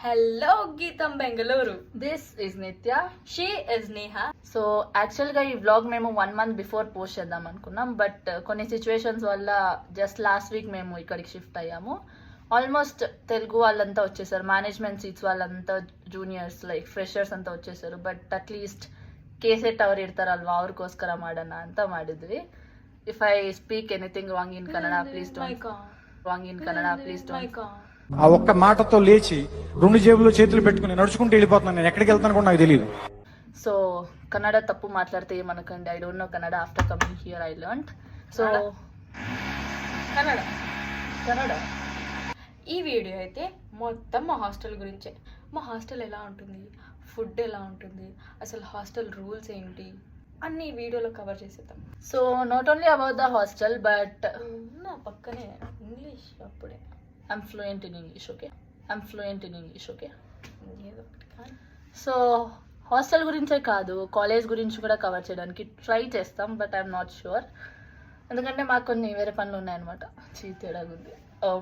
Hello గీతం Bengaluru. This is నిత్య. She is Neha. So యాక్చువల్గా ఈ వ్లాగ్ మేము 1 month బిఫోర్ పోస్ట్ చేద్దాం అనుకున్నాం, బట్ కొన్ని సిచ్యువేషన్స్ వల్ల జస్ట్ లాస్ట్ వీక్ మేము ఇక్కడికి షిఫ్ట్ అయ్యాము. ఆల్మోస్ట్ తెలుగు వాళ్ళంతా వచ్చేసారు, మేనేజ్మెంట్ సీట్స్ వాళ్ళంతా ಜೂನಿಯರ್ಸ್ ಲೈಕ್ ಫ್ರೆಷರ್ಸ್ ಅಂತ వచ్చేసారు. ಬಟ್ ಅಟ್ಲೀಸ್ಟ್ ಕೇಸೆಟ್ ಅವ್ರು ಇರ್ತಾರಲ್ವಾ, ಅವ್ರಿಗೋಸ್ಕರ ಮಾಡೋಣ ಅಂತ ಮಾಡಿದ್ವಿ. If I speak anything wrong in Kannada please don't wrong in Kannada please don't. ఆ ఒక్క మాటతో లేచి 2 జేబుల్లో చేతులు పెట్టుకుని నడుచుకుంటూ వెళ్ళిపోతున్నాను. నేను ఎక్కడికి వెళ్తాను కూడా నాకు తెలియదు. సో కన్నడ తప్పు మాట్లాడితే ఏమనకండి. I don't know Kannada. After coming here I learned. So Kannada. ఈ వీడియో అయితే మొత్తం మా హాస్టల్ గురించే. మా హాస్టల్ ఎలా ఉంటుంది, ఫుడ్ ఎలా ఉంటుంది, అసలు హాస్టల్ రూల్స్ ఏంటి అన్ని వీడియోలో కవర్ చేసేద్దాం. So not only about the hostel but నా పక్కనే ఇంగ్లీష్ అప్పుడే I'm fluent in English. Okay, I'm fluent in English. Okay, ఏదో ఒకటి కానీ. సో హాస్టల్ గురించే కాదు, కాలేజ్ గురించి కూడా కవర్ చేయడానికి ట్రై చేస్తాం, బట్ ఐఎమ్ నాట్ షూర్. ఎందుకంటే మాకు కొన్ని వేరే పనులు ఉన్నాయన్నమాట. తేడాగుంది.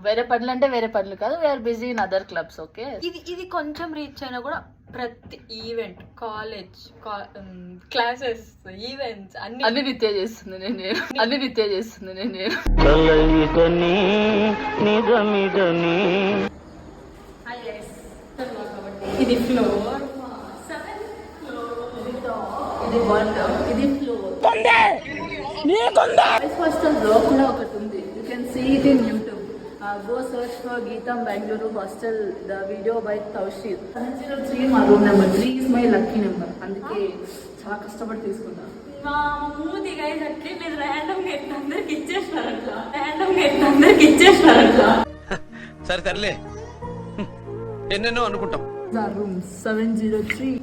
వేరే పనులు అంటే వేరే పనులు కాదు, we're busy in other clubs. Okay, ఇది కొంచెం రీచ్ అయినా కూడా ప్రతి ఈవెంట్, కాలేజ్, క్లాసెస్, ఈవెంట్స్ అన్ని నిత్య చేస్తుంది నేను. అన్ని నిత్య చేస్తుంది నేను. ఇది ఫ్లోర్, ఇది బాటమ్, ఇది ఫ్లోర్. హాస్టల్ లో కూడా ఒకటి ఉంది. You can see it in YouTube. Go search for Geetam Bangalore Hostel, the video by Taushir. 703 మా room number. 3 is my lucky number. అందుకే చాలా కష్టపడి తీసుకున్నా. మా మూది గైస్ అట్లే మీరు ర్యాండమ్ గా అందరికి ఇచ్చేసినారు అట్లా. సరే తరలే, ఎన్నెన్నో అనుకుంటాం. రూమ్ 703.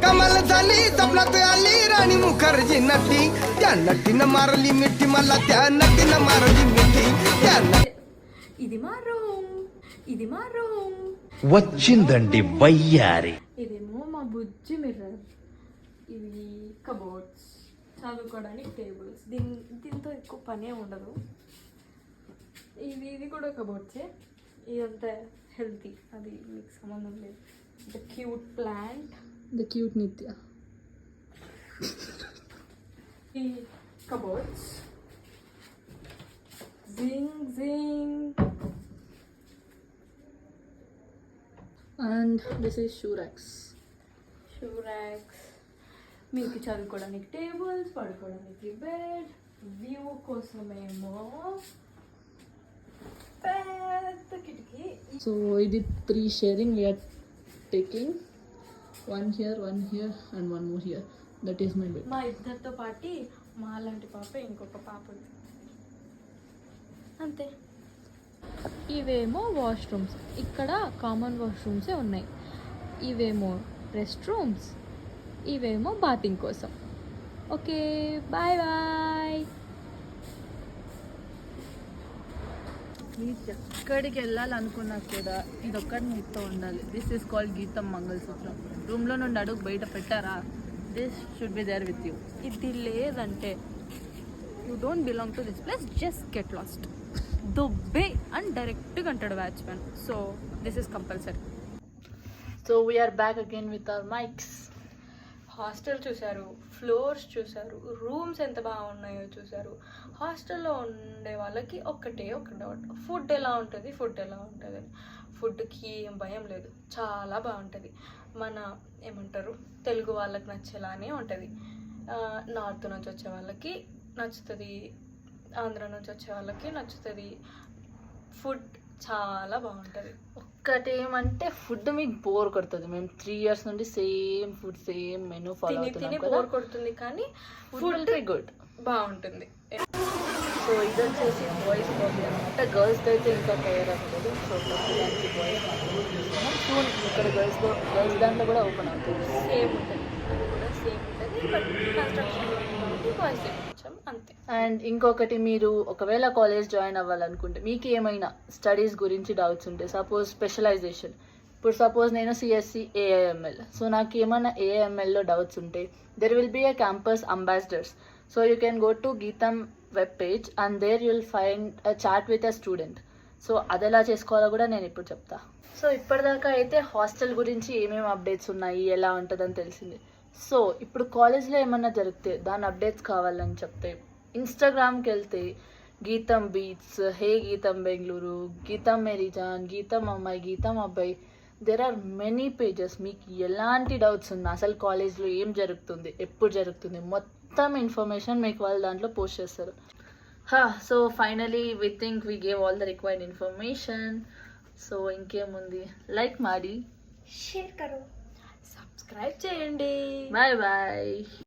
कमल झाली सपनात आली राणी मुखर्जी नटी त्या नटीनं मारली मिठी मला त्या नटीनं मारली मिठी त्या ఇది మా రూమ్. వచ్చిందండి వయ్యారి. ఇదేమో మా బుజ్జి మిర్రర్. ఇవి కబోర్డ్స్, చదువుకోవడానికి టేబుల్స్. దీంతో ఎక్కువ పనే ఉండదు. ఇవి కూడా కబోర్డ్సే. ఇదంతా హెల్తీ, అది మీకు సంబంధం లేదు. The cute plant, The cute Nitya. ఈ cupboards. Zing. And this is shoe racks. మీకు చదువుకోవడానికి టేబుల్స్, పడుకోవడానికి బెడ్. వ్యూ కోసమేమో పెద్ద కిటికీ. So ఇది 3 sharing. We are taking one here and one more here. That is my bed. మా ఇద్దరితో పాటు మా లాంటి పాప ఇంకొక పాప ఉంది, అంతే. ఇవేమో వాష్రూమ్స్. ఇక్కడ కామన్ వాష్రూమ్సే ఉన్నాయి. ఇవేమో రెస్ట్ రూమ్స్, ఇవేమో బాతింగ్ కోసం. Okay, bye. మీరు ఎక్కడికి వెళ్ళాలనుకున్నా కూడా ఇదొక్కటి మీతో ఉండాలి. దిస్ ఈస్ కాల్డ్ గీతం మంగళసూత్రం. రూమ్లో నుండి అడుగు బయట పెట్టారా, this should be there with you. ఇది లేదంటే you don't belong to this place, just get lost. దుబ్బే అని డైరెక్ట్గా అంటాడు watchman. So this is compulsory. So we are back again with our mics. Hostel చూశారు, ఫ్లోర్స్ చూశారు, రూమ్స్ ఎంత బాగున్నాయో చూశారు. హాస్టల్లో ఉండే వాళ్ళకి ఒక డౌట్, ఫుడ్ ఎలా ఉంటుంది అని. ఫుడ్కి ఏం భయం లేదు, చాలా బాగుంటుంది. మన ఏమంటారు, తెలుగు వాళ్ళకి నచ్చేలానే ఉంటుంది. నార్త్ నుంచి వచ్చే వాళ్ళకి నచ్చుతుంది, ఆంధ్ర నుంచి వచ్చే వాళ్ళకి నచ్చుతుంది. ఫుడ్ చాలా బాగుంటుంది. ఒక్కటి ఏమంటే ఫుడ్ మీకు బోర్ కొడుతుంది. మేము 3 years నుండి same food, same menu follow అవుతున్నాం కదా. బోర్ కొడుతుంది కానీ ఫుడ్ గుడ్, బాగుంటుంది. సో ఇది వచ్చేసి బాయ్స్ కాఫీ అనమాట. గర్ల్స్కి అయితే ఇంకా తయారు అవుతుంది. సో దానికి బాయ్స్ సూన్ ఇక్కడ గర్ల్స్ దాంట్లో కూడా ఓపెన్ అవుతుంది. సేమ్ ఉంటుంది, అది కూడా సేమ్ ఉంటుంది. బట్ కన్స్ట్రక్షన్ బాయ్స్ కొంచెం అంతే. అండ్ ఇంకొకటి, మీరు ఒకవేళ కాలేజ్ జాయిన్ అవ్వాలనుకుంటే మీకు ఏమైనా స్టడీస్ గురించి డౌట్స్ ఉంటే, సపోజ్ స్పెషలైజేషన్, ఇప్పుడు సపోజ్ నేను సిఎస్సి ఏఐఎంఎల్, సో నాకు ఏమైనా ఏఐఎంఎల్లో డౌట్స్ ఉంటే there will be a campus ambassadors. So you can go to GITAM web page and there you'll find a chat with a student. So అది ఎలా చేసుకోవాలో కూడా నేను ఇప్పుడు చెప్తా. సో ఇప్పటిదాకా అయితే హాస్టల్ గురించి ఏమేమి అప్డేట్స్ ఉన్నాయి, ఎలా ఉంటుందని తెలిసింది. సో ఇప్పుడు కాలేజ్లో ఏమన్నా జరిగితే దాని అప్డేట్స్ కావాలని చెప్తే ఇన్స్టాగ్రామ్కి వెళ్తే గీతం బీట్స్, హే గీతం బెంగళూరు, గీతం మేరీజాన్, గీతం అమ్మాయి, గీతం అబ్బాయి, దెర్ ఆర్ మెనీ పేజెస్. మీకు ఎలాంటి డౌట్స్ ఉన్నా, అసలు కాలేజ్లో ఏం జరుగుతుంది, ఎప్పుడు జరుగుతుంది, మొత్తం ఇన్ఫర్మేషన్ మీకు వాళ్ళు దాంట్లో పోస్ట్ చేస్తారు. So finally we think we gave all the required information. So ఇంకేముంది, లైక్ ಮಾಡಿ, షేర్ కరో, సబ్స్క్రైబ్ చేయండి. Bye bye.